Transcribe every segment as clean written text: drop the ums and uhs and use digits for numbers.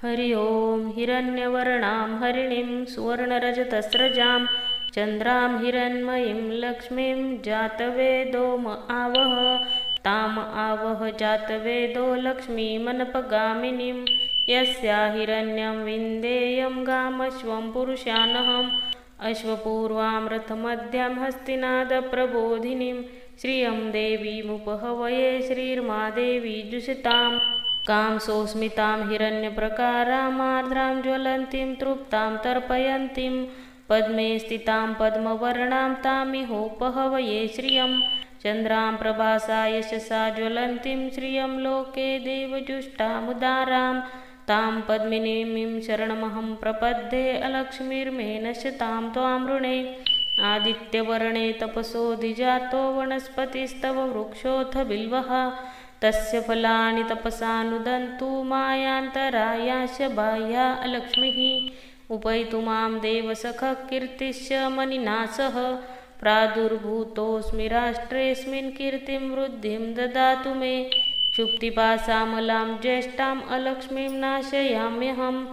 हरि ओं हिरण्यवर्णां हरिणीं सुवर्णरजतस्रजां चन्द्रां हिरण्मयीं लक्ष्मीं जातवेदो आवह ताम आवह जातवेदो लक्ष्मीमनपगामिनीं यस्या हिरण्यं विन्देयं गामश्वं पुरुषानहम् अश्वपूर्वां रथमध्यां हस्तिनादप्रबोधिनीं श्रियं देवीमुपहवये श्रीर्मादेवी जुषताम् कामसोऽस्मितां हिरण्यप्रकारामार्द्रां ज्वलन्तीं तृप्तां तर्पयन्तीं पद्मे स्थितां पद्मवर्णां तामिहोपहवये श्रियं चन्द्रां प्रभासा यशसा ज्वलन्तीं श्रियं लोके देवजुष्टामुदारां तां पद्मिनीं शरणमहं प्रपद्ये अलक्ष्मीर्मे नश्यतां त्वां वृणे आदित्यवर्णे तपसोऽधिजातो वनस्पतिस्तव वृक्षोऽथ बिल्वः तस्य फलानि तपसानुदन्तु मायान्तरायाश बाह्या अलक्ष्मीः उपैतु मां देवसखः कीर्तिश्च मनिनासः प्रादुर्भूतोऽस्मि राष्ट्रेऽस्मिन् कीर्तिं वृद्धिं ददातु मे क्षुप्तिपासामलां ज्येष्ठाम् अलक्ष्मीं नाशयाम्यहम्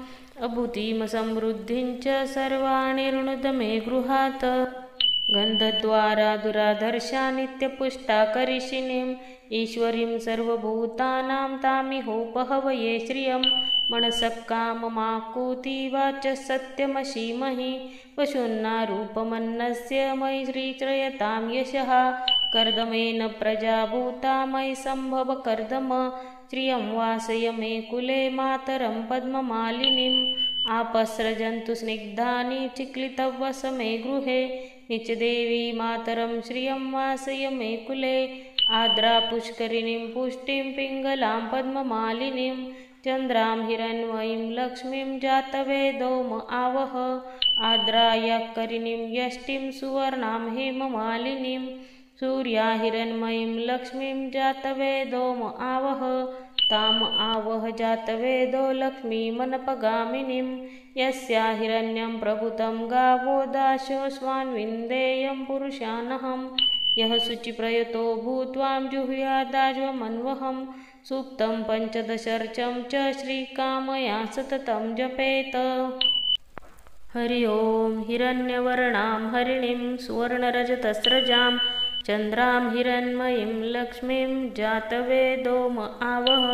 अभूतिं समृद्धिं च सर्वाणि ऋणुद मे गृहात् गन्धद्वारा दुराधर्षा नित्यपुष्टा करिषिणीम् ईश्वरीं सर्वभूतानां तामिहोपहवये श्रियं मनसः काममाकुति वाचः सत्यमशीमहि पशुन्ना रूपमन्नस्य मयि श्रीचयतां यशः कर्दमेन प्रजा भूता मयि सम्भव कर्दम श्रियं वासय मे कुले मातरं पद्ममालिनीम् आपस्रजन्तु स्निग्धानि चिक्लितव्वस मे गृहे निचदेवी मातरं श्रियं वासय मे कुले आद्रा पुष्करिणीं पुष्टिं पिङ्गलां पद्ममालिनीं चन्द्रां हिरण्मयीं लक्ष्मीं जातवेदो आवह आद्रायाकरिणीं यष्टिं सुवर्णां हेममालिनीं सूर्या हिरण्मयीं लक्ष्मीं जातवेदो आवह ताम आवह जातवेदो लक्ष्मीमनपगामिनीं यस्या हिरण्यं प्रभुतं गावो दाशोऽस्मान् विन्देयं पुरुषानहम् यः शुचिप्रयतो भूत्वां जुहुयादाज्वमन्वहं सुप्तं पञ्चदशर्चं च श्रीकामया सततं जपेत। हरि ओं हिरण्यवर्णां हरिणीं सुवर्णरजतस्रजां चन्द्रां हिरण्मयीं लक्ष्मीं जातवेदो आवह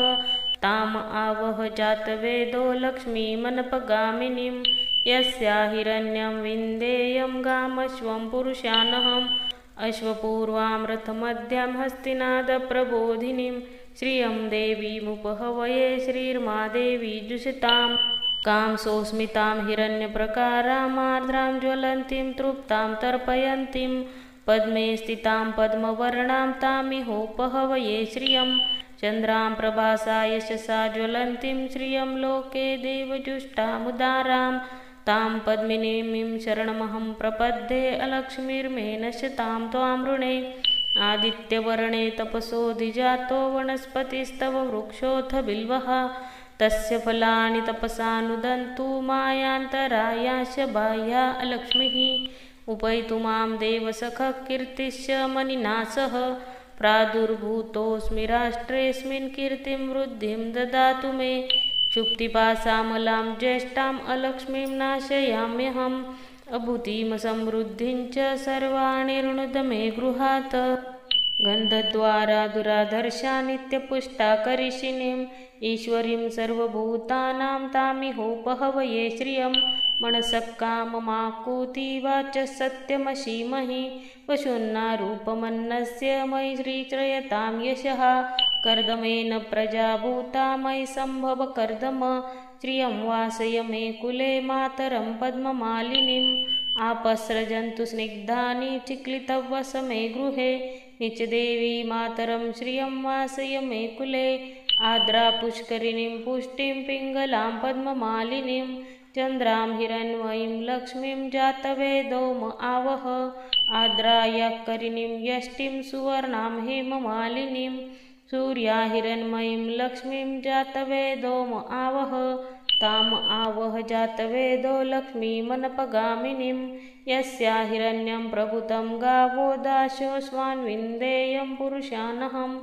ताम आवह जातवेदो लक्ष्मीमनपगामिनीं यस्या हिरण्यं विन्देयं गामश्वं पुरुषानहम् अश्वपूर्वां रथमध्यां हस्तिनादप्रबोधिनीं श्रियं देवीमुपहवये श्रीर्मादेवी जुषताम् कामसोऽस्मितां हिरण्यप्रकारामार्द्रां ज्वलन्तीं तृप्तां तर्पयन्तीं पद्मे स्थितां पद्मवर्णां तामिहोपहवये श्रियं चन्द्रां प्रभासा यशसा ज्वलन्तीं श्रियं लोके देवजुष्टामुदारां तां पद्मिनीं शरणमहं प्रपद्ये अलक्ष्मीर्मे नश्यतां त्वां वृणे आदित्यवर्णे तपसोऽधिजातो वनस्पतिस्तव वृक्षोऽथ बिल्वः तस्य फलानि तपसानुदन्तु मायान्तरायाश बाह्या अलक्ष्मीः उपैतु मां देवसखः कीर्तिश्च मनिनासः प्रादुर्भूतोऽस्मि राष्ट्रेऽस्मिन् कीर्तिं वृद्धिं ददातु मे क्षुप्तिपासामलां ज्येष्ठाम् अलक्ष्मीं नाशयाम्यहम् अभूतिं समृद्धिं च सर्वाणि ऋणुद मे गृहात् गन्धद्वारा दुराधर्षा नित्यपुष्टा करिषिणीम् ईश्वरीं सर्वभूतानां तामिहोपहवये श्रियं मनसः काममाकुति वाचः सत्यमशीमहि पशुन्ना रूपमन्नस्य मयि श्रीचयतां यशः कर्दमेन प्रजा भूता मयि सम्भव कर्दम श्रियं वासय मे कुले मातरं पद्ममालिनीम् आपस्रजन्तु स्निग्धानि चिक्लितव्वस मे गृहे निचदेवी मातरं श्रियं वासय मे कुले आद्रा पुष्करिणीं पुष्टिं पिङ्गलां पद्ममालिनीं चन्द्रां हिरण्मयीं लक्ष्मीं जातवेदो आवह आद्रायाकरिणीं यष्टिं सुवर्णां हेममालिनीं सूर्या हिरण्मयीं लक्ष्मीं जातवेदो आवह ताम आवह जातवेदो लक्ष्मीमनपगामिनीं यस्या हिरण्यं प्रभुतं गावो दाशोऽस्मान् विन्देयं पुरुषानहम्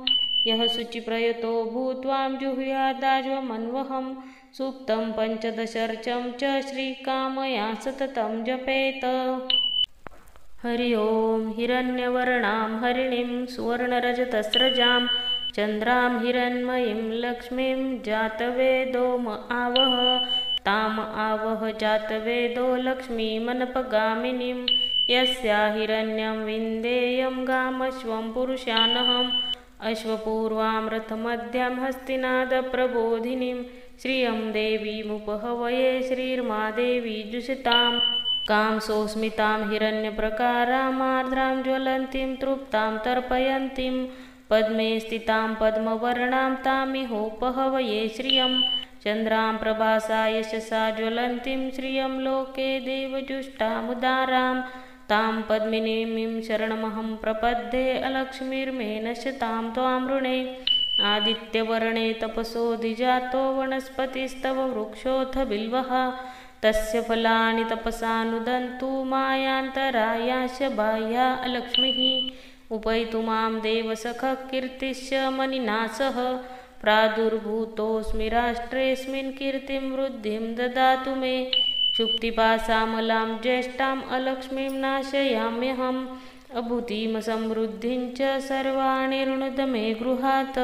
यः शुचिप्रयतो भूत्वां जुहुयादाज्वमन्वहं सुप्तं पञ्चदशर्चं च श्रीकामया सततं जपेत। हरि ओं हिरण्यवर्णां हरिणीं सुवर्णरजतस्रजां चन्द्रां हिरण्मयीं लक्ष्मीं जातवेदो म आवह ताम आवह जातवेदो लक्ष्मीमनपगामिनीं यस्या हिरण्यं विन्देयं गामश्वं पुरुषानहम् अश्वपूर्वां रथमध्यां हस्तिनादप्रबोधिनीं श्रियं देवीमुपहवये श्रीर्मा देवी जुषताम् कामसोऽस्मितां हिरण्यप्रकारामार्द्रां ज्वलन्तीं तृप्तां तर्पयन्तीं पद्मे स्थितां पद्मवर्णां तामिहोपहवये श्रियं चन्द्रां प्रभासा यशसा ज्वलन्तीं श्रियं लोके देवजुष्टामुदारां तां पद्मिनीं शरणमहं प्रपद्ये अलक्ष्मीर्मे नश्यतां त्वां वृणे आदित्यवर्णे तपसोऽधिजातो वनस्पतिस्तव वृक्षोऽथ बिल्वः तस्य फलानि तपसानुदन्तु मायान्तरायाश्च बाह्या अलक्ष्मीः उपैतु मां देवसखः कीर्तिश्च मनिनासः प्रादुर्भूतोऽस्मि राष्ट्रेऽस्मिन् कीर्तिं वृद्धिं ददातु मे क्षुप्तिपासामलां ज्येष्ठाम् अलक्ष्मीं नाशयाम्यहम् अभूतिं समृद्धिं च सर्वाणि ऋणुद मे गृहात्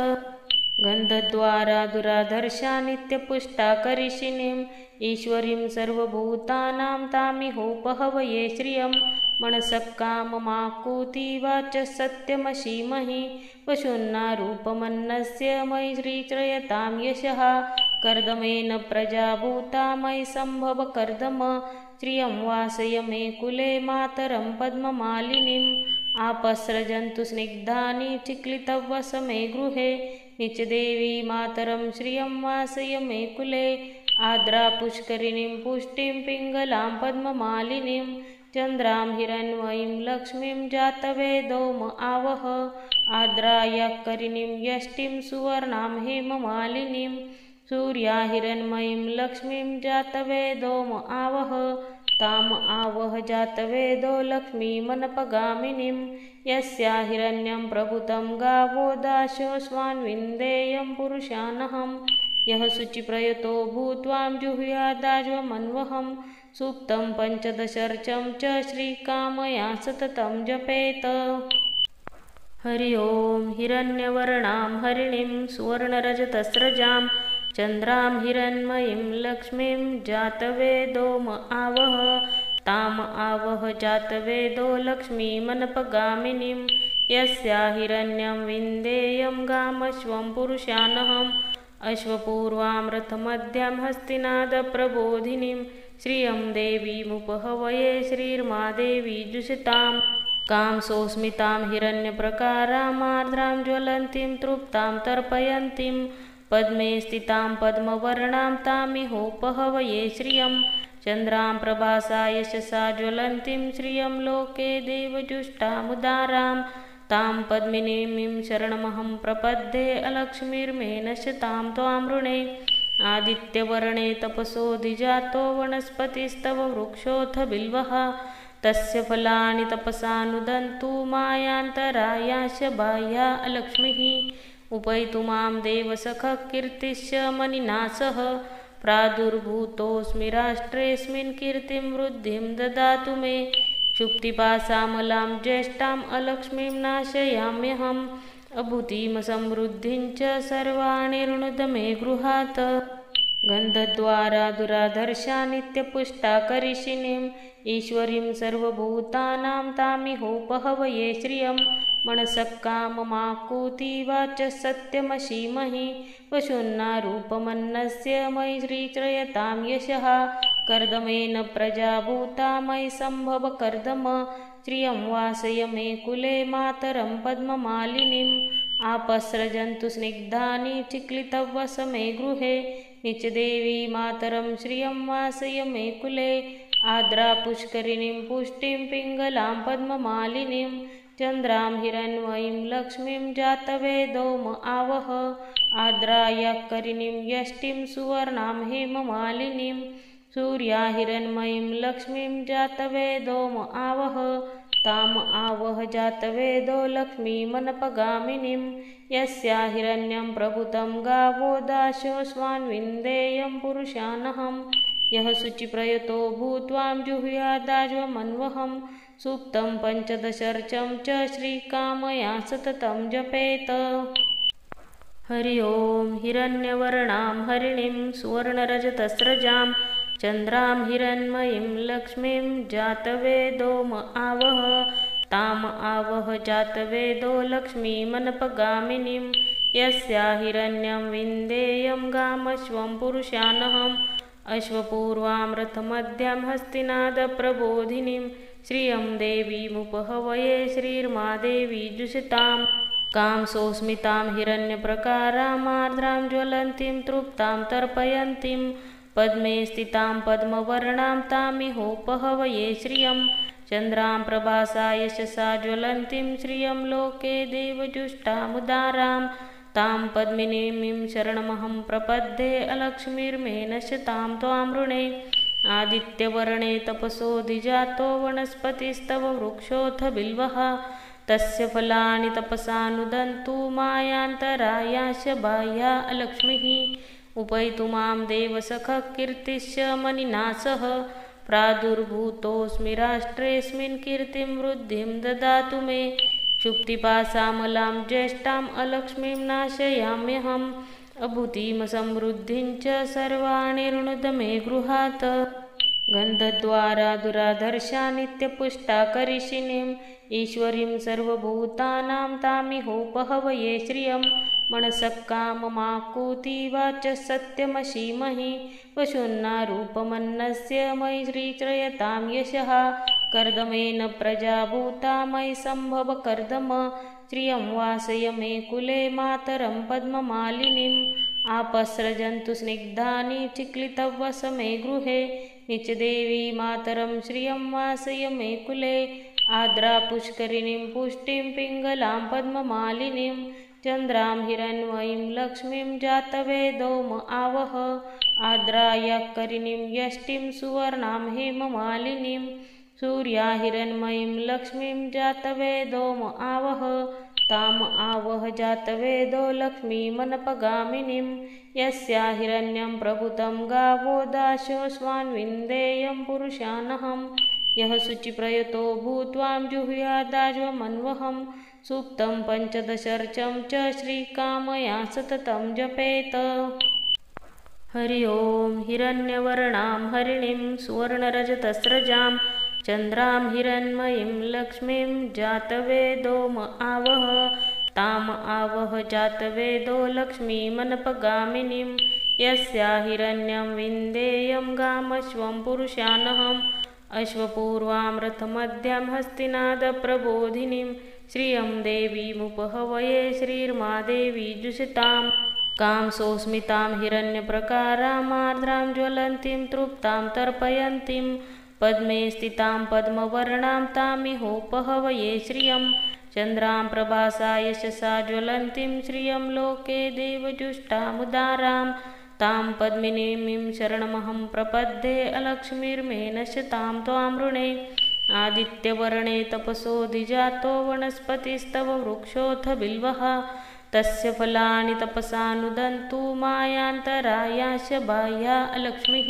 गन्धद्वारा दुराधर्षा नित्यपुष्टा करिषिणीं ईश्वरीं सर्वभूतानां तामिहोपहवये श्रियं मनसः काममाकुति वाचः सत्यमशीमहि पशुन्ना रूपमन्नस्य मयि श्रीचयतां यशः कर्दमेन प्रजा भूता मयि सम्भव कर्दम श्रियं वासय मे कुले मातरं पद्ममालिनीम् आपस्रजन्तु स्निग्धानि चिक्लितव्वस मे गृहे निचदेवी मातरं श्रियं वासय मे कुले आद्रा पुष्करिणीं पुष्टिं पिङ्गलां पद्ममालिनीं चन्द्रां हिरण्मयीं लक्ष्मीं जातवेदो म आवह आद्रायाकरिणीं यष्टिं सुवर्णां हेममालिनीं सूर्या हिरण्मयीं लक्ष्मीं जातवेदो म आवह ताम आवह जातवेदो लक्ष्मीमनपगामिनीं यस्या हिरण्यं प्रभुतं गावो दाशोऽस्मान् विन्देयं पुरुषानहम् यः शुचिप्रयतो भूत्वां जुहुयादाज्वमन्वहं सुप्तं पञ्चदशर्चं च श्रीकामया सततं जपेत। हरि ओं हिरण्यवर्णां हरिणीं सुवर्णरजतस्रजां चन्द्रां हिरण्मयीं लक्ष्मीं जातवेदो म आवह ताम आवह जातवेदो लक्ष्मीमनपगामिनीं यस्या हिरण्यं विन्देयं गामश्वं पुरुषानहम् अश्वपूर्वां रथमध्यां हस्तिनादप्रबोधिनीं श्रियं देवीमुपहवये श्रीर्मा देवी जुषताम् कामसोऽस्मितां हिरण्यप्रकारामार्द्रां ज्वलन्तीं तृप्तां तर्पयन्तीं पद्मे स्थितां पद्मवर्णां तामिहोपहवये श्रियं चन्द्रां प्रभासा यशसा ज्वलन्तीं श्रियं लोके देवजुष्टामुदारां तां पद्मिनीं शरणमहं प्रपद्ये अलक्ष्मीर्मे नश्यतां त्वां वृणे आदित्यवर्णे तपसोऽधिजातो वनस्पतिस्तव वृक्षोऽथ बिल्वः तस्य फलानि तपसानुदन्तु मायान्तरायाश्च बाह्या अलक्ष्मीः उपैतु मां देवसखः कीर्तिश्च मनिनासः प्रादुर्भूतोऽस्मि राष्ट्रेऽस्मिन् कीर्तिं वृद्धिं ददातु मे क्षुप्तिपासामलां ज्येष्ठाम् अलक्ष्मीं नाशयाम्यहम् अभूतिं समृद्धिं च सर्वाणि ऋणुद मे गृहात् गन्धद्वारा दुराधर्षा नित्यपुष्टा करिषिणीं ईश्वरीं सर्वभूतानां तामिहोपहवये श्रियं मनसः काममाकुति वाचः सत्यमशीमहि पशुन्ना रूपमन्नस्य मयि श्रीचयतां यशः कर्दमेन प्रजा भूता मयि सम्भव कर्दम श्रियं वासय मे कुले मातरं पद्ममालिनीम् आपस्रजन्तु स्निग्धानि चिक्लितव्वस मे गृहे निचदेवी मातरं श्रियं वासय मे कुले आद्रा पुष्करिणीं पुष्टिं पिङ्गलां पद्ममालिनीं चन्द्रां हिरण्मयीं लक्ष्मीं जातवेदो म आवह आद्रायाकरिणीं यष्टिं सुवर्णां हेममालिनीं सूर्या हिरण्मयीं लक्ष्मीं जातवेदो म आवह ताम आवह जातवेदो लक्ष्मीमनपगामिनीं यस्या हिरण्यं प्रभुतं गावो दाशोऽस्वान्विन्देयं पुरुषानहं यः शुचिप्रयतो भूत्वां जुहुयादाज्वमन्वहं सुप्तं पञ्चदशर्चं च श्रीकामया सततं जपेत। हरि ओं हिरण्यवर्णां हरिणीं सुवर्णरजतस्रजां चन्द्रां हिरण्मयीं लक्ष्मीं जातवेदो आवह ताम आवह जातवेदो लक्ष्मीमनपगामिनीं यस्या हिरण्यं विन्देयं गामश्वं पुरुषानहम् अश्वपूर्वां रथमध्यां हस्तिनादप्रबोधिनीं श्रियं देवीमुपहवये श्रीर्मादेवी जुषताम् कामसोऽस्मितां हिरण्यप्रकारामार्द्रां ज्वलन्तीं तृप्तां तर्पयन्तीं पद्मे स्थितां पद्मवर्णां तामिहोपहवये श्रियं चन्द्रां प्रभासा यशसा ज्वलन्तीं श्रियं लोके देवजुष्टामुदारां तां पद्मिनीं शरणमहं प्रपद्ये अलक्ष्मीर्मे नश्यतां त्वां वृणे आदित्यवर्णे तपसोऽधिजातो वनस्पतिस्तव वृक्षोऽथ बिल्वः तस्य फलानि तपसानुदन्तु मायान्तरायाश्च बाह्या अलक्ष्मीः उपैतु मां देवसखः कीर्तिश्च मनिनासः प्रादुर्भूतोऽस्मि राष्ट्रेऽस्मिन् कीर्तिं वृद्धिं ददातु मे क्षुप्तिपासामलां ज्येष्ठाम् अलक्ष्मीं नाशयाम्यहम् अभूतिमसमृद्धिं च सर्वाणि ऋणुद मे गृहात् गन्धद्वारा दुराधर्षा नित्यपुष्टा करिषिणीम् ईश्वरीं सर्वभूतानां तामिहोपहवये श्रियं मनसः काममाकुति वाचः सत्यमशीमहि वशुन्नारूपमन्नस्य मयि श्रीचयतां यशः कर्दमेन प्रजा भूता मयि सम्भव कर्दम श्रियं वासय मे कुले मातरं पद्ममालिनीम् आपस्रजन्तु स्निग्धानि चिक्लितव्वस मे गृहे निचदेवी मातरं श्रियं वासय मे कुले आद्रा पुष्करिणीं पुष्टिं पिङ्गलां पद्ममालिनीं चन्द्रां हिरण्मयीं लक्ष्मीं जातवेदो आवह आद्रायाकरिणीं यष्टिं सुवर्णां हेममालिनीं सूर्या हिरण्मयीं लक्ष्मीं जातवेदो आवह ताम आवह जातवेदो लक्ष्मीमनपगामिनीं यस्या हिरण्यं प्रभुतं गावो दाशोऽस्वान्विन्देयं पुरुषानहं यः शुचिप्रयतो भूत्वां जुहुयादाज्वमन्वहं सुप्तं पञ्चदशर्चं च श्रीकामया सततं जपेत। हरि ओं हिरण्यवर्णां हरिणीं सुवर्णरजतस्रजां चन्द्रां हिरण्मयीं लक्ष्मीं जातवेदो आवह ताम आवह जातवेदो लक्ष्मीमनपगामिनीं यस्या हिरण्यं विन्देयं गामश्वं पुरुषानहम् अश्वपूर्वां रथमध्यां हस्तिनादप्रबोधिनीं श्रियं देवीमुपहवये श्रीर्मादेवी जुषताम् कामसोऽस्मितां हिरण्यप्रकारामार्द्रां ज्वलन्तीं तृप्तां तर्पयन्तीं पद्मे स्थितां पद्मवर्णां तामिहोपहवये श्रियं चन्द्रां प्रभासा यशसा ज्वलन्तीं श्रियं लोके देवजुष्टामुदारां तां पद्मिनीं शरणमहं प्रपद्ये अलक्ष्मीर्मे नश्यतां त्वां वृणे आदित्यवर्णे तपसोऽधिजातो वनस्पतिस्तव वृक्षोऽथ बिल्वः तस्य फलानि तपसानुदन्तु मायान्तरायाश्च बाह्या अलक्ष्मीः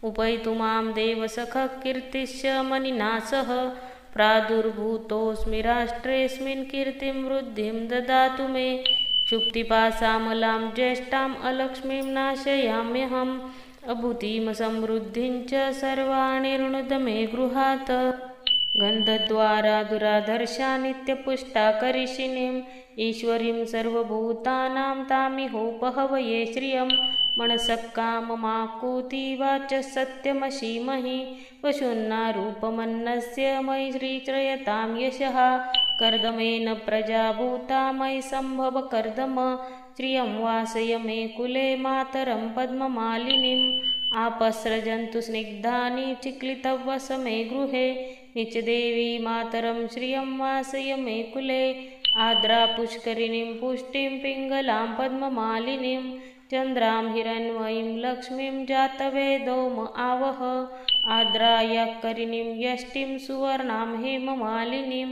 उपैतु मां देवसखः कीर्तिश्च मनिनासः प्रादुर्भूतोऽस्मि राष्ट्रेऽस्मिन् कीर्तिं वृद्धिं ददातु मे क्षुप्तिपासामलां ज्येष्ठाम् अलक्ष्मीं नाशयाम्यहम् अभूतिमसमृद्धिं च सर्वाणि ऋणुद मे गृहात् गन्धद्वारा दुराधर्षा नित्यपुष्टा करिषिणीम् ईश्वरीं सर्वभूतानां तामिहोपहवये श्रियं मनसः काममाकुति वाचः सत्यमशीमहि वशुन्नारूपमन्नस्य मयि श्रीचयतां यशः कर्दमेन प्रजा भूता मयि सम्भव कर्दम श्रियं वासय मे कुले मातरं पद्ममालिनीम् आपस्रजन्तु स्निग्धानि चिक्लितव्वस मे गृहे निचदेवी मातरं श्रियं वासय मे कुले आद्रा पुष्करिणीं पुष्टिं पिङ्गलां पद्ममालिनीं चन्द्रां हिरण्मयीं लक्ष्मीं जातवेदो आवह आद्रायाकरिणीं यष्टिं सुवर्णां हेममालिनीं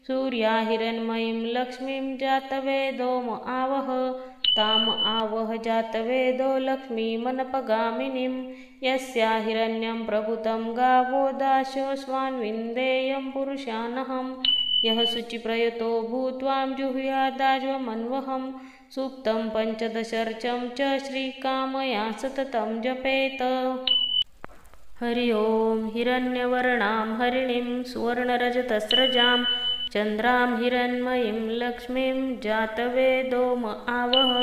सूर्या हिरण्मयीं लक्ष्मीं जातवेदोम आवह ताम आवह जातवेदो लक्ष्मीमनपगामिनीं यस्या हिरण्यं प्रभुतं गावो दाशोऽस्वान्विन्देयं पुरुषानहं यः शुचिप्रयतो भूत्वां जुहुयादाज्वमन्वहं सूक्तं पञ्चदशर्चं च श्रीकामया सततं जपेत। हरि ओं हिरण्यवर्णां हरिणीं सुवर्णरजतस्रजां चन्द्रां हिरण्मयीं लक्ष्मीं जातवेदोम आवह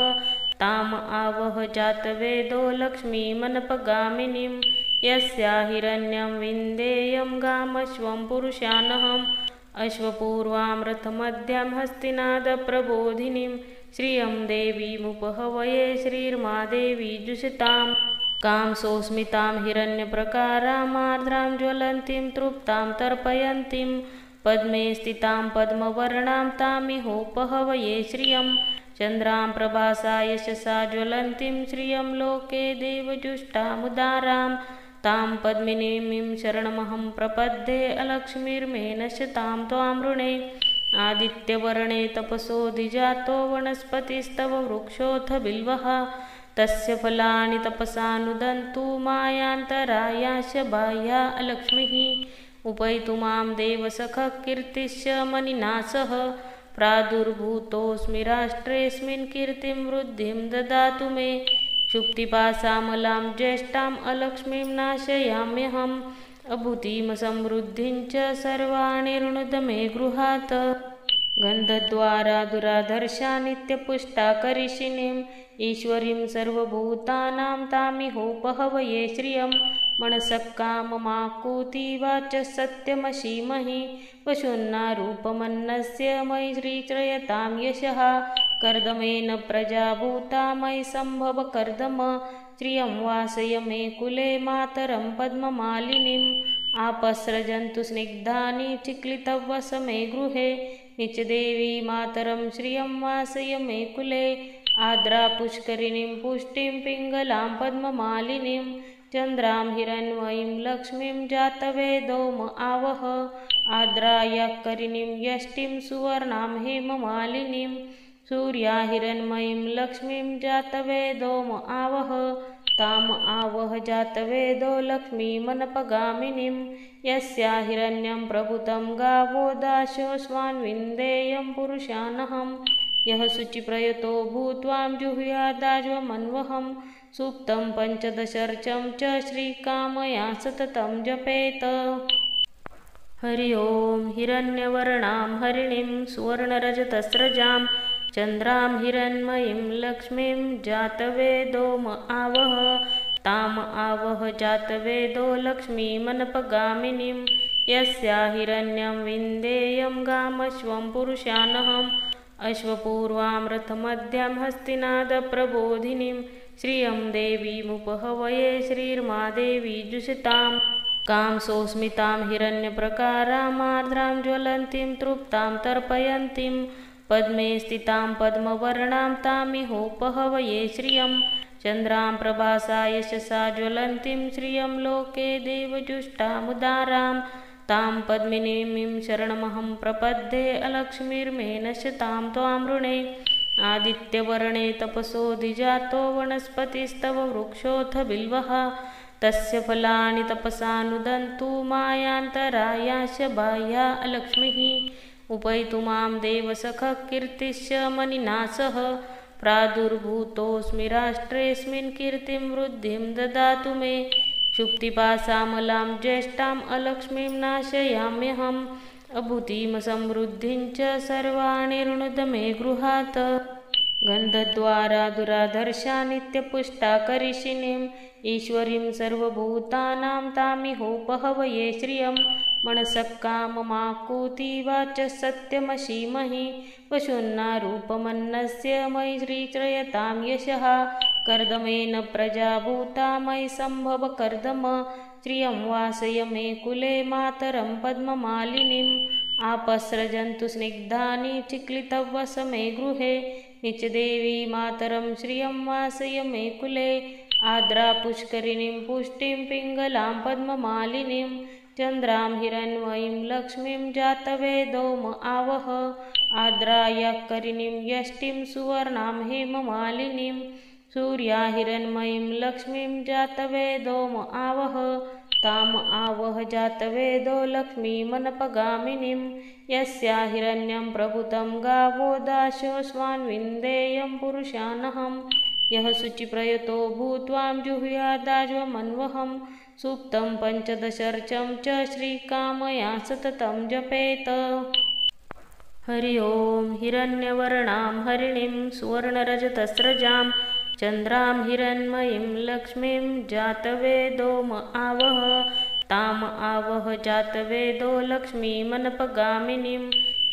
ताम आवह जातवेदो लक्ष्मीमनपगामिनीं यस्या हिरण्यं विन्देयं गामश्वं पुरुषानहम् अश्वपूर्वां रथमध्यां हस्तिनादप्रबोधिनीं श्रियं देवीमुपहवये श्रीर्मादेवी जुषताम् कांसोऽस्मितां हिरण्यप्रकारामार्द्रां ज्वलन्तीं तृप्तां तर्पयन्तीं पद्मे स्थितां पद्मवर्णां तामिहोपहवये श्रियं चन्द्रां प्रभासा यशसा ज्वलन्तीं श्रियं लोके देवजुष्टामुदारां तां पद्मिनीं शरणमहं प्रपद्ये अलक्ष्मीर्मे नश्यतां त्वां वृणे आदित्यवर्णे तपसोऽधिजातो वनस्पतिस्तव वृक्षोऽथ बिल्वः तस्य फलानि तपसानुदन्तु मायान्तरायाश बाह्या अलक्ष्मीः उपैतु मां देवसखः कीर्तिश्च मनिनासः प्रादुर्भूतोऽस्मि राष्ट्रेऽस्मिन् कीर्तिं वृद्धिं ददातु मे क्षुप्तिपासामलां ज्येष्ठाम् अलक्ष्मीं नाशयाम्यहम् अभूतिमसमृद्धिं च सर्वाणि ऋणुद मे गृहात् गन्धद्वारा दुराधर्षा नित्यपुष्टा करिषिणीं ईश्वरीं सर्वभूतानां तामिहोपहवये श्रियं मनसः काममाकुति वाचः सत्यमशीमहि वशुन्नारूपमन्नस्य मयि श्रीचयतां यशः कर्दमेन प्रजा भूता मयि सम्भव कर्दम श्रियं वासय मे कुले मातरं पद्ममालिनीम् आपस्रजन्तु स्निग्धानि चिक्लितव्वस मे गृहे निचदेवी मातरं श्रियं वासय मे कुले आद्रापुष्करिणीं पुष्टिं पिङ्गलां पद्ममालिनीं चन्द्रां हिरण्मयीं लक्ष्मीं जातवेदोम आवह आद्रायाकरिणीं यष्टिं सुवर्णां हेममालिनीं सूर्या हिरण्मयीं लक्ष्मीं जातवेदोम आवह ताम आवह जातवेदो लक्ष्मीमनपगामिनीं यस्या हिरण्यं प्रभुतं गावो दाशोऽस्वान्विन्देयं पुरुषानहं यः शुचिप्रयतो भूत्वां जुहुयादाज्वमन्वहं सूक्तं पञ्चदशर्चं च श्रीकामया सततं जपेत। हरि ओं हिरण्यवर्णां हरिणीं सुवर्णरजतस्रजां चन्द्रां हिरण्मयीं लक्ष्मीं जातवेदोम आवह ताम आवह जातवेदो लक्ष्मीमनपगामिनीं यस्या हिरण्यं विन्देयं गामश्वं पुरुषानहम् अश्वपूर्वां रथमध्यां हस्तिनादप्रबोधिनीं श्रियं देवीमुपहवये श्रीर्मादेवी जुषताम् कांसोऽस्मितां हिरण्यप्रकारामार्द्रां ज्वलन्तीं तृप्तां तर्पयन्तीं पद्मे स्थितां पद्मवर्णां तामिहोपहवये श्रियं चन्द्रां प्रभासा यशसा ज्वलन्तीं श्रियं लोके देवजुष्टामुदारां तां पद्मिनीं शरणमहं प्रपद्ये अलक्ष्मीर्मे नश्यतां त्वां वृणे आदित्यवर्णे तपसोऽधिजातो वनस्पतिस्तव वृक्षोऽथ बिल्वः तस्य फलानि तपसानुदन्तु मायान्तरायाश बाह्या अलक्ष्मीः उपैतु मां देवसखः कीर्तिश्च मनिनासः प्रादुर्भूतोऽस्मि राष्ट्रेऽस्मिन् कीर्तिं वृद्धिं ददातु मे क्षुप्तिपासामलां ज्येष्ठाम् अलक्ष्मीं नाशयाम्यहम् अभूतिमसमृद्धिं च सर्वाणि ऋणुद मे गृहात् गन्धद्वारा दुराधर्षा नित्यपुष्टा करिषिणीं ईश्वरीं सर्वभूतानां तामिहोपहवये श्रियं मनसः काममाकुति वाचः सत्यमशीमहि वशुन्नारूपमन्नस्य मयि श्रीचयतां यशः कर्दमेन प्रजा भूता मयि सम्भव कर्दम श्रियं वासय मे कुले मातरं पद्ममालिनीम् आपस्रजन्तु स्निग्धानि चिक्लितव्वस मे गृहे निचदेवी मातरं श्रियं वासय मे कुले आद्रा पुष्करिणीं पुष्टिं पिङ्गलां पद्ममालिनीं चन्द्रां हिरण्मयीं लक्ष्मीं जातवेदो म आवह आद्रायाकरिणीं यष्टिं सुवर्णां हेममालिनीं सूर्या हिरण्मयीं लक्ष्मीं जातवेदो म आवह ताम आवह जातवेदो लक्ष्मीमनपगामिनीं यस्या हिरण्यं प्रभुतं गावो दाशोऽस्वान्विन्देयं पुरुषानहं यः शुचिप्रयतो भूत्वां जुहुयादाज्वमन्वहं सुप्तं पञ्चदशर्चं च श्रीकामया सततं जपेत। हरि ओं हिरण्यवर्णां हरिणीं सुवर्णरजतस्रजां चन्द्रां हिरण्मयीं लक्ष्मीं जातवेदो म आवह ताम आवह जातवेदो लक्ष्मीमनपगामिनीं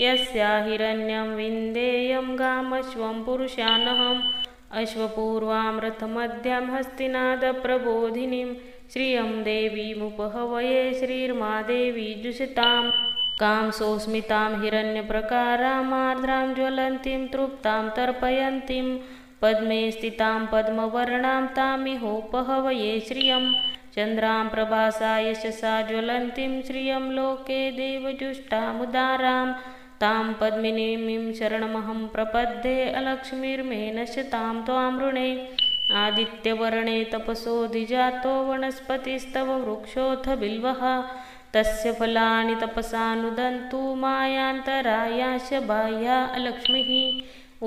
यस्या हिरण्यं विन्देयं गामश्वं पुरुषानहम् अश्वपूर्वां रथमध्यां हस्तिनादप्रबोधिनीं श्रियं देवीमुपहवये श्रीर्मादेवी जुषताम् कांसोऽस्मितां हिरण्यप्रकारामार्द्रां ज्वलन्तीं तृप्तां तर्पयन्तीं पद्मे स्थितां पद्मवर्णां तामिहोपहवये श्रियं चन्द्रां प्रभासा यशसा ज्वलन्तीं श्रियं लोके देवजुष्टामुदारां तां पद्मिनीं शरणमहं प्रपद्ये अलक्ष्मीर्मे नश्यतां त्वामृणे आदित्यवर्णे तपसोऽधिजातो वनस्पतिस्तव वृक्षोऽथ बिल्वः तस्य फलानि तपसानुदन्तु मायान्तरायाश बाह्या अलक्ष्मीः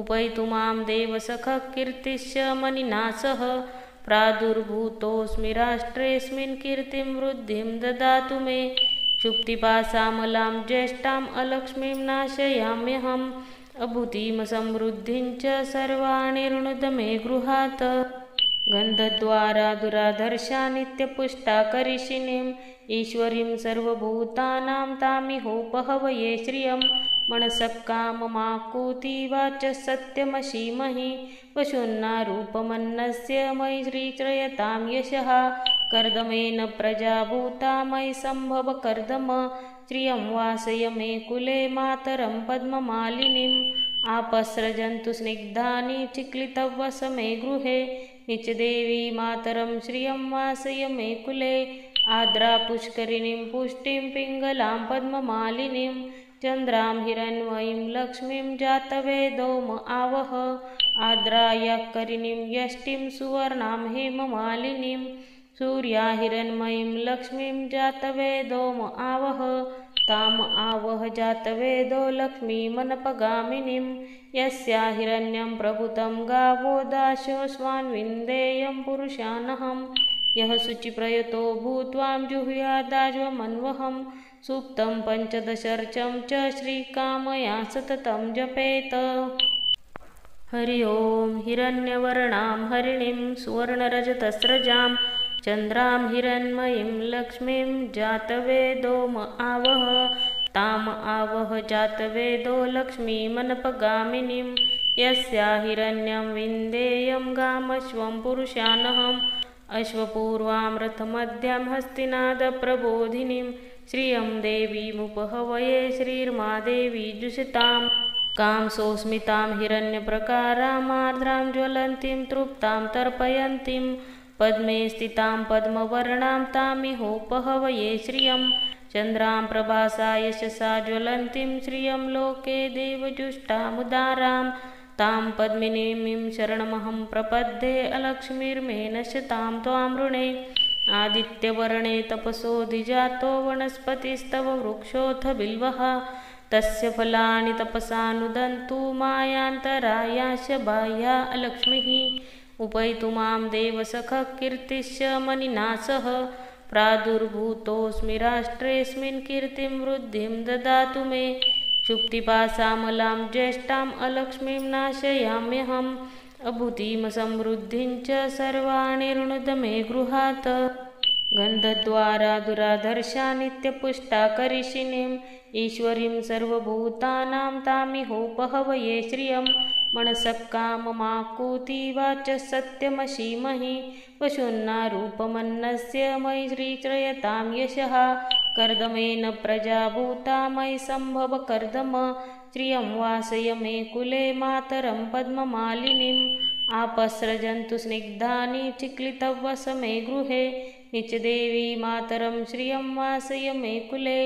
उपैतु मां देवसखः कीर्तिश्च मनिनासः प्रादुर्भूतोऽस्मि राष्ट्रेऽस्मिन् कीर्तिं वृद्धिं ददातु मे क्षुप्तिपाशामलां ज्येष्ठाम् अलक्ष्मीं नाशयाम्यहम् अभूतिमसमृद्धिं च सर्वाणि ऋणुद मे गृहात् गन्धद्वारा दुराधर्षा नित्यपुष्टा करिषिणीं ईश्वरीं सर्वभूतानां तामिहोपहवये श्रियं मनसः काममाकुति वाचः सत्यमशीमहि वशुन्नारूपमन्नस्य मयि श्रीचयतां यशः कर्दमेन प्रजा भूता मयि सम्भव कर्दम श्रियं वासय मे कुले मातरं पद्ममालिनीम् आपस्रजन्तु स्निग्धानि चिक्लितव्वस मे गृहे निचदेवी मातरं श्रियं वासय मे कुले आद्रा पुष्करिणीं पुष्टिं पिङ्गलां पद्ममालिनीं चन्द्रां हिरण्मयीं लक्ष्मीं जातवेदो म आवह आद्रायाकरिणीं यष्टिं सुवर्णां हेममालिनीं सूर्या हिरण्मयीं लक्ष्मीं जातवेदो म आवह ताम आवह जातवेदो लक्ष्मीमनपगामिनीं यस्या हिरण्यं प्रभुतं गावो दाशोऽस्वान्विन्देयं पुरुषानहं यः शुचिप्रयतो भूत्वां जुहुयादाज्वमन्वहं सुप्तं पञ्चदशर्चं च श्रीकामया सततं जपेत। हरि ओं हिरण्यवर्णां हरिणीं सुवर्णरजतस्रजां चन्द्रां हिरण्मयीं लक्ष्मीं जातवेदो म आवह ताम आवह जातवेदो लक्ष्मीमनपगामिनीं यस्या हिरण्यं विन्देयं गामश्वं पुरुषानहम् अश्वपूर्वां रथमध्यां हस्तिनादप्रबोधिनीं श्रियं देवीमुपहवये श्रीर्मादेवी जुषताम् कांसोऽस्मितां हिरण्यप्रकारामार्द्रां ज्वलन्तीं तृप्तां तर्पयन्तीं पद्मे स्थितां पद्मवर्णां तामिहोपहवये श्रियं चन्द्रां प्रभासा यशसा ज्वलन्तीं श्रियं लोके देवजुष्टामुदारां तां पद्मिनीं शरणमहं प्रपद्ये अलक्ष्मीर्मे नश्यतां त्वामृणे आदित्यवर्णे तपसोऽधिजातो वनस्पतिस्तव वृक्षोऽथ बिल्वः तस्य फलानि तपसानुदन्तु मायान्तरायाश बाह्या अलक्ष्मीः उपैतु मां देवसखः कीर्तिश्च मनिनासः प्रादुर्भूतोऽस्मि राष्ट्रेऽस्मिन् कीर्तिं वृद्धिं ददातु मे क्षुप्तिपाशामलां ज्येष्ठाम् अलक्ष्मीं नाशयाम्यहम् अभूतिमसमृद्धिं च सर्वाणि ऋणुद मे गृहात् गन्धद्वारा दुराधर्षा नित्यपुष्टा करिषिणीं ईश्वरीं सर्वभूतानां तामिहोपहवये श्रियं मनसः काममाकुति वाचः सत्यमशीमहि वशुन्नारूपमन्नस्य मयि श्रीचयतां यशः कर्दमेन प्रजा भूता मयि सम्भव कर्दम श्रियं वासय मे कुले मातरं पद्ममालिनीम् आपस्रजन्तु स्निग्धानि चिक्लितव्वसमे गृहे निचदेवी मातरं श्रियं वासय मे कुले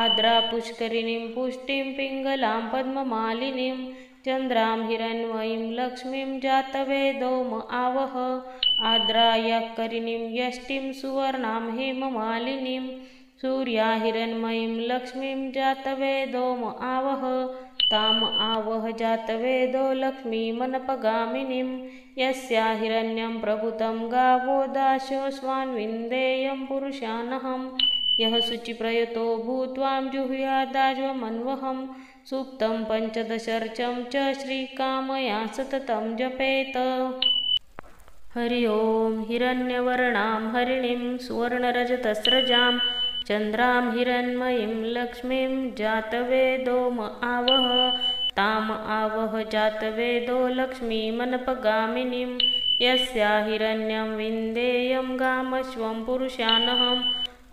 आद्रा पुष्करिणीं पुष्टिं पिङ्गलां पद्ममालिनीं चन्द्रां हिरण्मयीं लक्ष्मीं जातवेदोम आवह आद्रायाकरिणीं यष्टिं सुवर्णां हेममालिनीं सूर्या हिरण्मयीं लक्ष्मीं जातवेदोम आवह ताम आवह जातवेदो लक्ष्मीमनपगामिनीं यस्या हिरण्यं प्रभुतं गावो दाशोऽश्वान्विन्देयं पुरुषानहं यः शुचिप्रयतो भूत्वां जुहुयादाज्वमन्वहं सूक्तं पञ्चदशर्चं च श्रीकामया सततं जपेत। हरि ओं हिरण्यवर्णां हरिणीं सुवर्णरजतस्रजां चन्द्रां हिरण्मयीं लक्ष्मीं जातवेदोम आवह ताम आवह जातवेदो लक्ष्मीमनपगामिनीं यस्या हिरण्यं विन्देयं गामश्वं पुरुषानहम्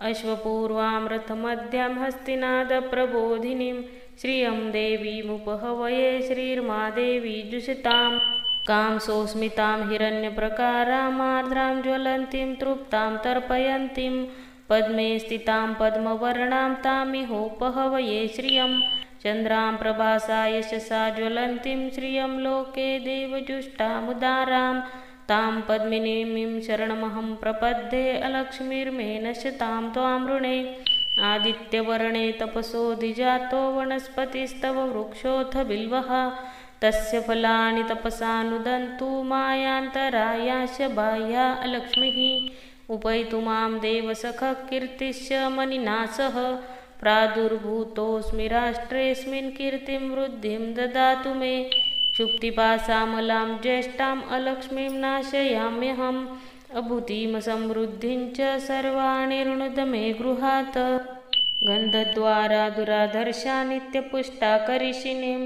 अश्वपूर्वां रथमध्यां हस्तिनादप्रबोधिनीं श्रियं देवीमुपहवये श्रीर्मादेवी जुषतां कांसोऽस्मितां हिरण्यप्रकारामार्द्रां ज्वलन्तीं तृप्तां तर्पयन्तीं पद्मे स्थितां पद्मवर्णां तामिहोपहवये श्रियं चन्द्रां प्रभासा यशसा ज्वलन्तीं श्रियं लोके देवजुष्टामुदारां तां पद्मिनीं शरणमहं प्रपद्ये अलक्ष्मीर्मे नश्यतां त्वामृणे आदित्यवर्णे तपसोऽधिजातो वनस्पतिस्तव वृक्षोऽथ बिल्वः तस्य फलानि तपसानुदन्तु मायान्तरायाश्च बाह्या अलक्ष्मीः उपैतु मां देवसखः कीर्तिश्च मनिनासः प्रादुर्भूतोऽस्मि राष्ट्रेऽस्मिन् कीर्तिं वृद्धिं ददातु मे क्षुप्तिपासामलां ज्येष्ठाम् अलक्ष्मीं नाशयाम्यहम् अभूतिमसमृद्धिं च सर्वाणि ऋणुद मे गृहात् गन्धद्वारा दुराधर्षा नित्यपुष्टा करिषिणीं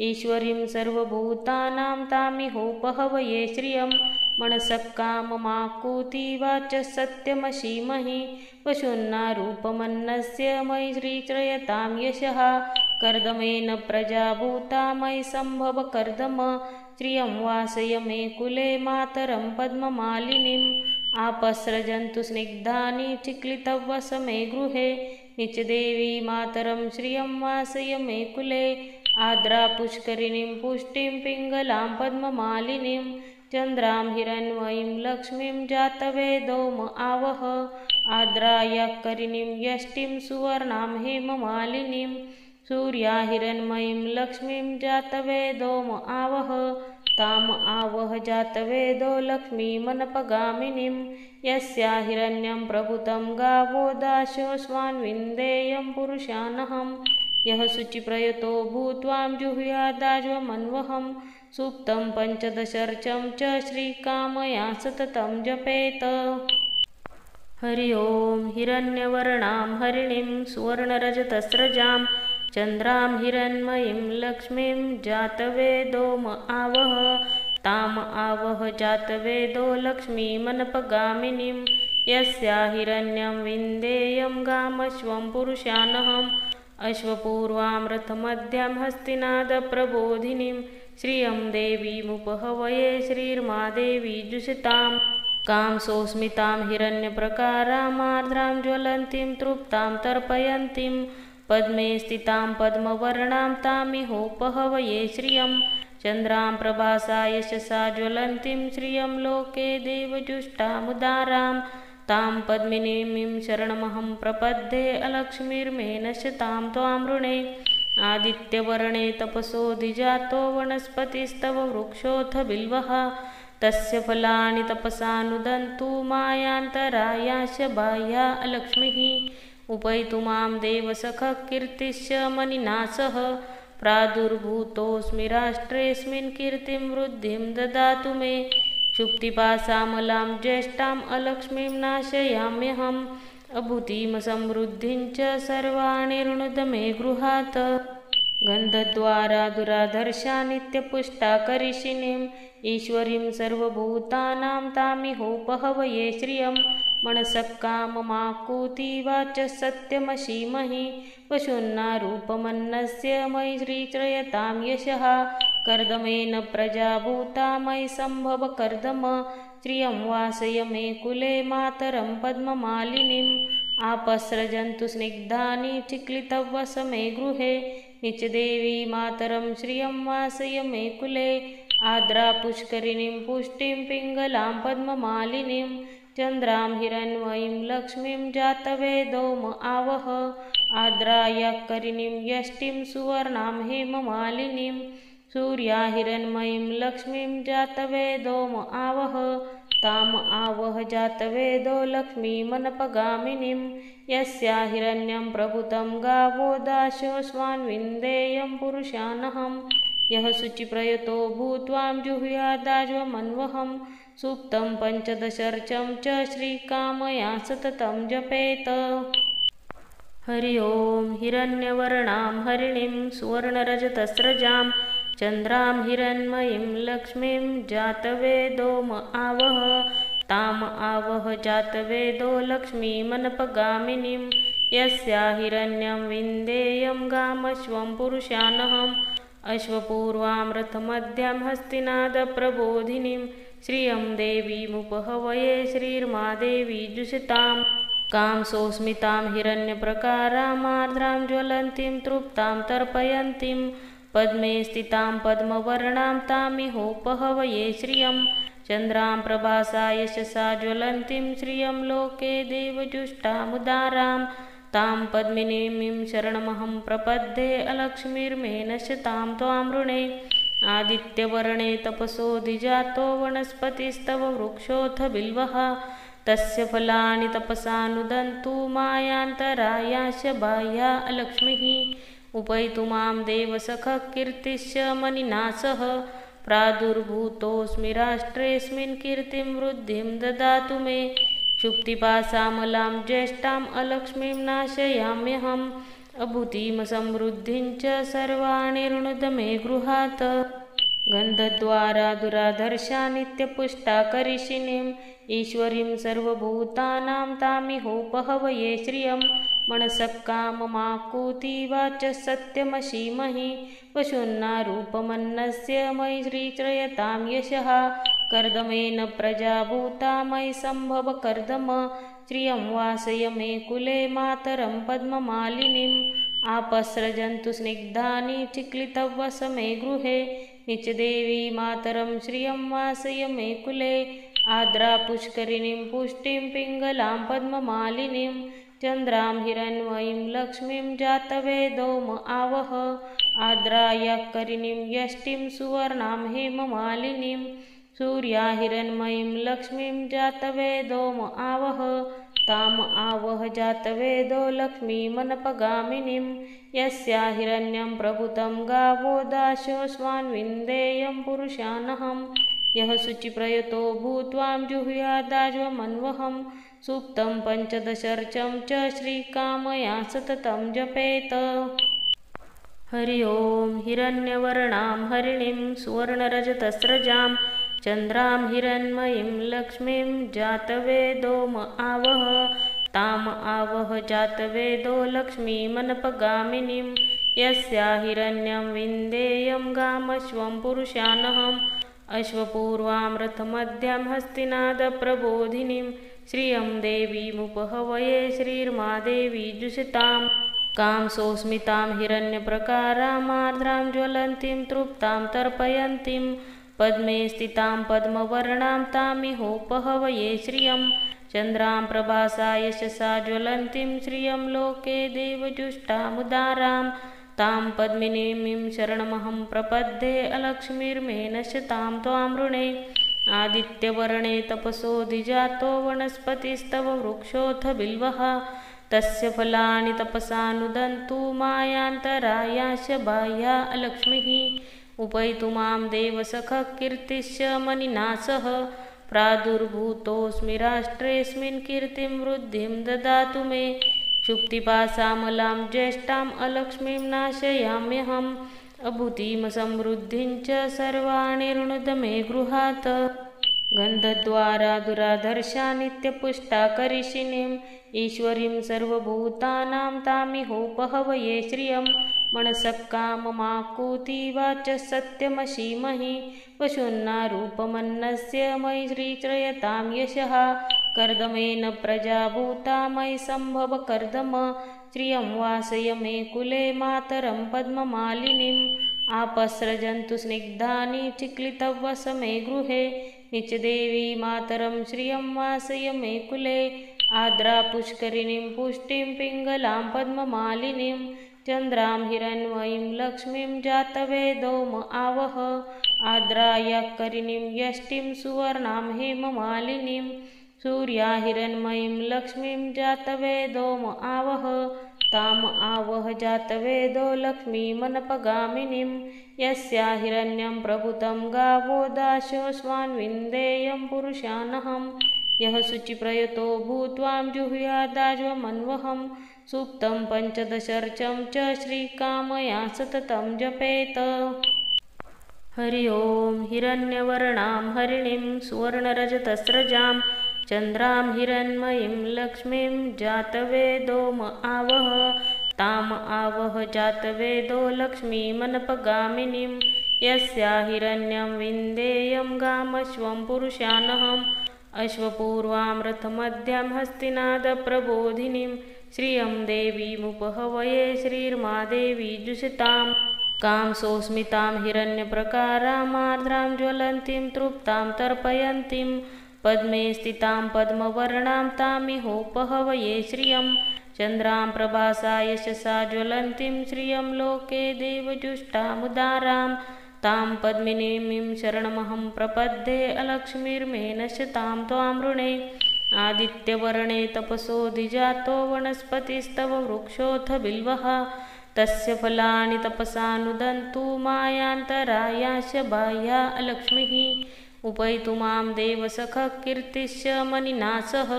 ईश्वरीं सर्वभूतानां तामिहोपहवये श्रियं मनसः काममाकुति वाचः सत्यमशीमहि वशुन्नारूपमन्नस्य मयि श्रीचयतां यशः कर्दमेन प्रजाभूता मयि सम्भव कर्दम श्रियं वासय मे कुले मातरं पद्ममालिनीम् आपस्रजन्तु स्निग्धानि चिक्लितव्वसमे गृहे निचदेवी मातरं श्रियं वासय मे कुले आद्रा पुष्करिणीं पुष्टिं पिङ्गलां पद्ममालिनीं चन्द्रां हिरण्मयीं लक्ष्मीं जातवेदोम आवह आद्रायाकरिणीं यष्टिं सुवर्णां हेममालिनीं सूर्या हिरण्मयीं लक्ष्मीं जातवेदोम आवह ताम आवह जातवेदो लक्ष्मीमनपगामिनीं यस्या हिरण्यं प्रभुतं गावो दाशोऽश्वान्विन्देयं पुरुषानहं यः शुचिप्रयतो भूत्वां जुहुयादाज्वमन्वहं सूक्तं पञ्चदशर्चं च श्रीकामया सततं जपेत। हरि ओं हिरण्यवर्णां हरिणीं सुवर्णरजतस्रजां चन्द्रां हिरण्मयीं लक्ष्मीं जातवेदोम आवह ताम आवह जातवेदो लक्ष्मीमनपगामिनीं यस्या हिरण्यं विन्देयं गामश्वं पुरुषानहम् अश्वपूर्वां रथमध्यां हस्तिनादप्रबोधिनीं श्रियं देवीमुपहवये श्रीर्मादेवी जुषतां कांसोऽस्मितां हिरण्यप्रकारामार्द्रां ज्वलन्तीं तृप्तां तर्पयन्तीं पद्मे स्थितां पद्मवर्णां तामिहोपहवये श्रियं चन्द्रां प्रभासा यशसा ज्वलन्तीं श्रियं लोके देवजुष्टामुदारां तां पद्मिनीं शरणमहं प्रपद्ये अलक्ष्मीर्मे नश्यतां त्वामृणे आदित्यवर्णे तपसोऽधिजातो वनस्पतिस्तव वृक्षोऽथ बिल्वः तस्य फलानि तपसानुदन्तु मायान्तरायाश्च बाह्या अलक्ष्मीः उपैतु मां देवसखः कीर्तिश्च मनिनासः प्रादुर्भूतोऽस्मि राष्ट्रेऽस्मिन् कीर्तिं वृद्धिं ददातु मे क्षुप्तिपासामलां ज्येष्ठाम् अलक्ष्मीं नाशयाम्यहम् अभूतिमसमृद्धिं च सर्वाणि ऋणुद मे गृहात् गन्धद्वारा दुराधर्षा नित्यपुष्टा करिषिणीं ईश्वरीं सर्वभूतानां तामिहोपहवये श्रियं मनसः काममाकुति वाचः सत्यमशीमहि वशुन्नारूपमन्नस्य मयि श्रीचयतां यशः कर्दमेन प्रजाभूता मयि सम्भव कर्दम श्रियं वासय मे कुले मातरं पद्ममालिनीम् आपस्रजन्तु स्निग्धानि चिक्लितव्वस मे गृहे निचदेवी मातरं श्रियं वासय मे कुले आद्रा पुष्करिणीं पुष्टिं पिङ्गलां पद्ममालिनीं चन्द्रां हिरण्मयीं लक्ष्मीं जातवेदोम आवह आद्रायाकरिणीं यष्टिं सुवर्णां हेममालिनीं सूर्या हिरण्मयीं लक्ष्मीं जातवेदोम आवह ताम आवह जातवेदो लक्ष्मीमनपगामिनीं यस्या हिरण्यं प्रभुतं गावो दाशोऽश्वान्विन्देयं पुरुषानहं यः शुचिप्रयतो भूत्वां जुहुयादाज्वमन्वहं सूक्तं पञ्चदशर्चं च श्रीकामया सततं जपेत। हरि ओं हिरण्यवर्णां हरिणीं सुवर्णरजतस्रजां चन्द्रां हिरण्मयीं लक्ष्मीं जातवेदोम आवह ताम आवह जातवेदो लक्ष्मीमनपगामिनीं यस्या हिरण्यं विन्देयं गामश्वं पुरुषानहम् अश्वपूर्वां रथमध्यां हस्तिनादप्रबोधिनीं श्रियं देवीमुपहवये श्रीर्मादेवी जुषताम् कांसोऽस्मितां हिरण्यप्रकारामार्द्रां ज्वलन्तीं तृप्तां तर्पयन्तीं पद्मे स्थितां पद्मवर्णां तामिहोपहवये श्रियं चन्द्रां प्रभासा यशसा ज्वलन्तीं श्रियं लोके देवजुष्टामुदारां तां पद्मिनीं शरणमहं प्रपद्ये अलक्ष्मीर्मे नश्यतां त्वामृणे आदित्यवर्णे तपसोऽधिजातो वनस्पतिस्तव वृक्षोऽथ बिल्वः तस्य फलानि तपसानुदन्तु मायान्तरायाश्च बाह्या अलक्ष्मीः उपैतु मां देवसखः कीर्तिश्च मनिनासः प्रादुर्भूतोऽस्मि राष्ट्रेऽस्मिन् कीर्तिं वृद्धिं ददातु मे क्षुप्तिपासामलां ज्येष्ठाम् अलक्ष्मीं नाशयाम्यहम् अभूतिमसमृद्धिं च सर्वाणि ऋणुद मे गृहात् गन्धद्वारा दुराधर्षा नित्यपुष्टा करिषिणीम् ईश्वरीं सर्वभूतानां तामिहोपहवये श्रियं मनसः काममाकूति वाचः सत्यमशीमहि वशुन्नारूपमन्नस्य मयि श्रीचयतां यशः कर्दमेन प्रजाभूता मयि सम्भव कर्दम श्रियं वासय मे कुले मातरं पद्ममालिनीम् आपस्रजन्तु स्निग्धानि चिक्लितव्वस मे गृहे निचदेवी मातरं श्रियं वासय मे कुले आद्रा पुष्करिणीं पुष्टिं पिङ्गलां पद्ममालिनीं चन्द्रां हिरण्मयीं लक्ष्मीं जातवेदोम आवह आद्रायाकरिणीं यष्टिं सुवर्णां हेममालिनीं सूर्या हिरण्मयीं लक्ष्मीं जातवेदोम आवह ताम आवह जातवेदो लक्ष्मीमनपगामिनीं यस्या हिरण्यं प्रभुतं गावो दाशोऽश्वान्विन्देयं पुरुषानहं यः शुचिप्रयतो भूत्वां जुहुयादाज्वमन्वहं सूक्तं पञ्चदशर्चं च श्रीकामया सततं जपेत। हरि ओं हिरण्यवर्णां हरिणीं सुवर्णरजतस्रजां चन्द्रां हिरण्मयीं लक्ष्मीं जातवेदोम आवह ताम आवह जातवेदो लक्ष्मीमनपगामिनीं यस्या हिरण्यं विन्देयं गामश्वं पुरुषानहम् अश्वपूर्वां रथमध्यां हस्तिनादप्रबोधिनीं श्रियं देवीमुपहवये श्रीर्मादेवी जुषताम् कांसोऽस्मितां हिरण्यप्रकारामार्द्रां ज्वलन्तीं तृप्तां तर्पयन्तीं पद्मे स्थितां पद्मवर्णां तामिहोपहवये श्रियं चन्द्रां प्रभासा यशसा ज्वलन्तीं श्रियं लोके देवजुष्टामुदारां तां पद्मिनीं शरणमहं प्रपद्ये अलक्ष्मीर्मे नश्यतां त्वामृणे आदित्यवर्णे तपसोऽधिजातो वनस्पतिस्तव वृक्षोऽथ बिल्वः तस्य फलानि तपसानुदन्तु मायान्तरायाश्च बाह्या अलक्ष्मीः उपैतु मां देवसखः कीर्तिश्च मनिनासः प्रादुर्भूतोऽस्मि राष्ट्रेऽस्मिन् कीर्तिं वृद्धिं ददातु मे क्षुप्तिपासामलां ज्येष्ठाम् अलक्ष्मीं नाशयाम्यहम् अभूतिमसमृद्धिं च सर्वाणि ऋणुद मे गृहात् गन्धद्वारा दुराधर्षा नित्यपुष्टा करिषिणीम् ईश्वरीं सर्वभूतानां तामिहोपहवये श्रियं मनसः काममाकूति वाचः सत्यमसीमहि पशून्नारूपमन्नस्य मयि श्रीचयतां यशः कर्दमेन प्रजाभूता मयि सम्भव कर्दम श्रियं वासय मे कुले मातरं पद्ममालिनीम् आपस्रजन्तु स्निग्धानि चिक्लितव्वस मे गृहे निचदेवी मातरं श्रियं वासय मे कुले आद्रा पुष्करिणीं पुष्टिं पिङ्गलां पद्ममालिनीं चन्द्रां हिरण्मयीं लक्ष्मीं जातवेदोम आवह आद्रायाकरिणीं यष्टिं सुवर्णां हेममालिनीं सूर्या हिरण्मयीं लक्ष्मीं जातवेदोम आवह ताम आवह जातवेदो लक्ष्मीमनपगामिनीं यस्या हिरण्यं प्रभुतं गावो दाशोऽस्वान्विन्देयं पुरुषानहं यः शुचिप्रयतो भूत्वां जुहुयादाज्वमन्वहं सुप्तं पञ्चदशर्चं च श्रीकामया सततं जपेत। हरि ओं हिरण्यवर्णां हरिणीं सुवर्णरजतस्रजां चन्द्रां हिरण्मयीं लक्ष्मीं जातवेदोम आवह ताम आवह जातवेदो लक्ष्मीमनपगामिनीं यस्या हिरण्यं विन्देयं गामश्वं पुरुषानहम् अश्वपूर्वां रथमध्यं हस्तिनादप्रबोधिनीं श्रियं देवीमुपहवये श्रीर्मादेवी जुषतां कांसोऽस्मितां हिरण्यप्रकारामार्द्रां ज्वलन्तीं तृप्तां तर्पयन्तीं पद्मे स्थितां पद्मवर्णां तामिहोपहवये श्रियं चन्द्रां प्रभासा यशसा ज्वलन्तीं श्रियं लोके देवजुष्टामुदारां तां पद्मिनीं शरणमहं प्रपद्ये अलक्ष्मीर्मे नश्यतां त्वामृणे आदित्यवर्णे तपसोऽधिजातो वनस्पतिस्तव वृक्षोऽथ बिल्वः तस्य फलानि तपसानुदन्तु मायान्तरायाश्च बाह्या अलक्ष्मीः उपैतु मां देवसखः कीर्तिश्च मनिनासः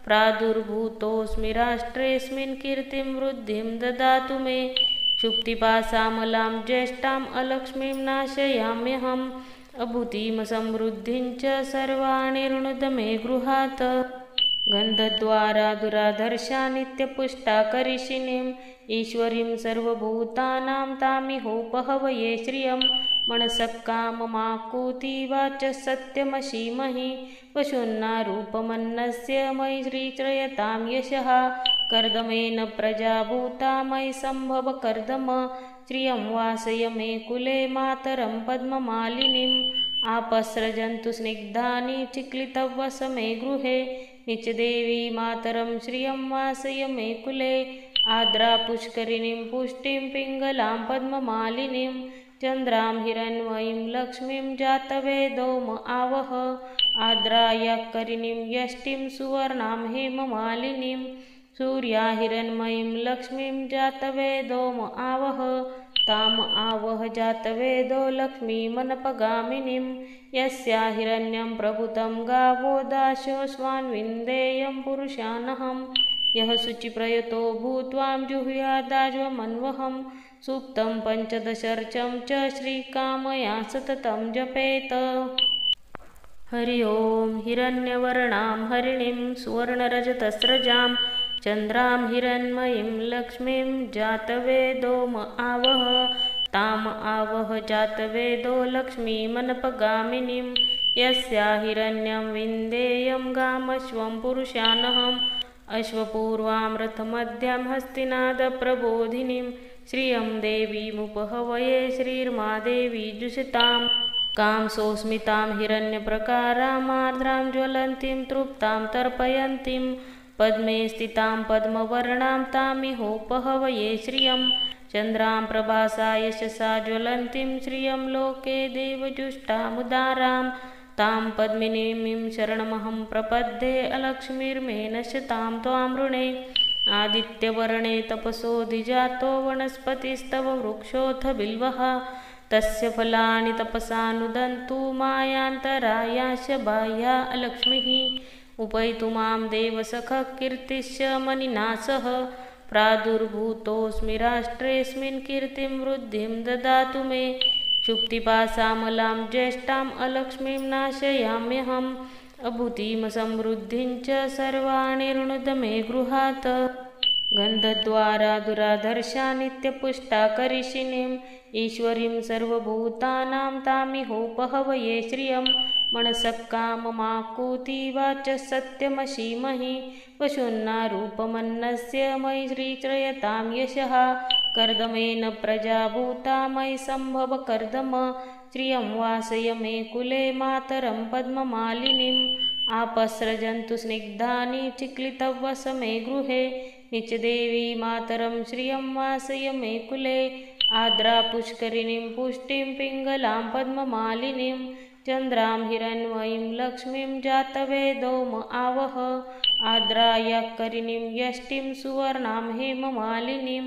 प्रादुर्भूतोऽस्मि राष्ट्रेऽस्मिन् कीर्तिं वृद्धिं ददातु मे क्षुप्तिपासामलां ज्येष्ठाम् अलक्ष्मीं नाशयाम्यहम् अभूतिमसमृद्धिं च सर्वाणि ऋणुद मे गृहात् गन्धद्वारा दुराधर्षा नित्यपुष्टा करिषिणीम् ईश्वरीं सर्वभूतानां तामिहोपहवये श्रियं मनसः काममाकूति वाचः सत्यमसीमहि पशून्नारूपमन्नस्य मयि श्रीचयतां यशः कर्दमेन प्रजाभूता मयि सम्भव कर्दम श्रियं वासय मे कुले मातरं पद्ममालिनीम् आपस्रजन्तु स्निग्धानि चिक्लितव्वस मे गृहे निचदेवी मातरं श्रियं वासय मे कुले आद्रा पुष्करिणीं पुष्टिं पिङ्गलां पद्ममालिनीं चन्द्रां हिरण्मयीं लक्ष्मीं जातवेदोम आवह आद्रायाकरिणीं यष्टिं सुवर्णां हेममालिनीं सूर्या हिरण्मयीं लक्ष्मीं जातवेदोम आवह ताम आवह जातवेदो लक्ष्मीमनपगामिनीं यस्या हिरण्यं प्रभुतं गावो दाशोऽस्वान्विन्देयं पुरुषानहं यः शुचिप्रयतो भूत्वां जुहुयादाज्वमन्वहं सुप्तं पञ्चदशर्चं च श्रीकामया सततं जपेत। हरि ओं हिरण्यवर्णां हरिणीं सुवर्णरजतस्रजां चन्द्रां हिरण्मयीं लक्ष्मीं जातवेदोम आवह ताम आवह जातवेदो लक्ष्मीमनपगामिनीं यस्या हिरण्यं विन्देयं गामश्वं पुरुषानहम् अश्वपूर्वां रथमध्यं हस्तिनादप्रबोधिनीं श्रियं देवीमुपहवये श्रीर्मादेवी जुषतां कांसोऽस्मितां हिरण्यप्रकारामार्द्रां ज्वलन्तीं तृप्तां तर्पयन्तीं पद्मे स्थितां पद्मवर्णां तामिहोपहवये श्रियं चन्द्रां प्रभासा यशसा ज्वलन्तीं श्रियं लोके देवजुष्टामुदारां तां पद्मिनीं शरणमहं प्रपद्ये अलक्ष्मीर्मे नश्यतां त्वामृणे आदित्यवर्णे तपसोऽधिजातो वनस्पतिस्तव वृक्षोऽथ बिल्वः तस्य फलानि तपसानुदन्तु मायान्तरायाश्च बाह्या अलक्ष्मीः उपैतु मां देवसखः कीर्तिश्च मनिनासः प्रादुर्भूतोऽस्मि राष्ट्रेऽस्मिन् कीर्तिं वृद्धिं ददातु मे क्षुप्तिपासामलां ज्येष्ठाम् अलक्ष्मीं नाशयाम्यहम् अभूतिं समृद्धिं च सर्वाणि ऋणुद मे गृहात् गन्धद्वारा दुराधर्षा नित्यपुष्टा करिषिणीम् ईश्वरीं सर्वभूतानां तामिहोपहवये श्रियं मनसः काममाकुति वाचः सत्यमसीमहि वशुन्नारूपमन्नस्य मयि श्रीचयतां यशः कर्दमेन प्रजाभूता मयि सम्भव कर्दम श्रियं वासय मे कुले मातरं पद्ममालिनीम् आपस्रजन्तु स्निग्धानि चिक्लितव्वस मे गृहे निचदेवी मातरं श्रियं वासय मे कुले आद्रा पुष्करिणीं पुष्टिं पिङ्गलां पद्ममालिनीं चन्द्रां हिरण्मयीं लक्ष्मीं जातवेदोम आवह आद्रायाकरिणीं यष्टिं सुवर्णां हेममालिनीं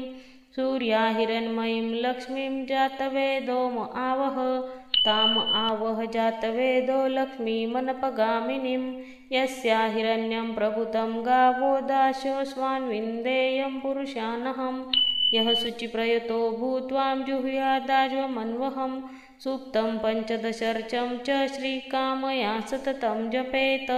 सूर्या हिरण्मयीं लक्ष्मीं जातवेदोम आवह ताम आवह जातवेदो लक्ष्मीमनपगामिनीं यस्या हिरण्यं प्रभुतं गावो दाशो स्वान्विन्देयं पुरुषानहं यः शुचिप्रयतो भूत्वां जुहुयादाज्वमन्वहं सुप्तं पञ्चदशर्चं च श्रीकामया सततं जपेत।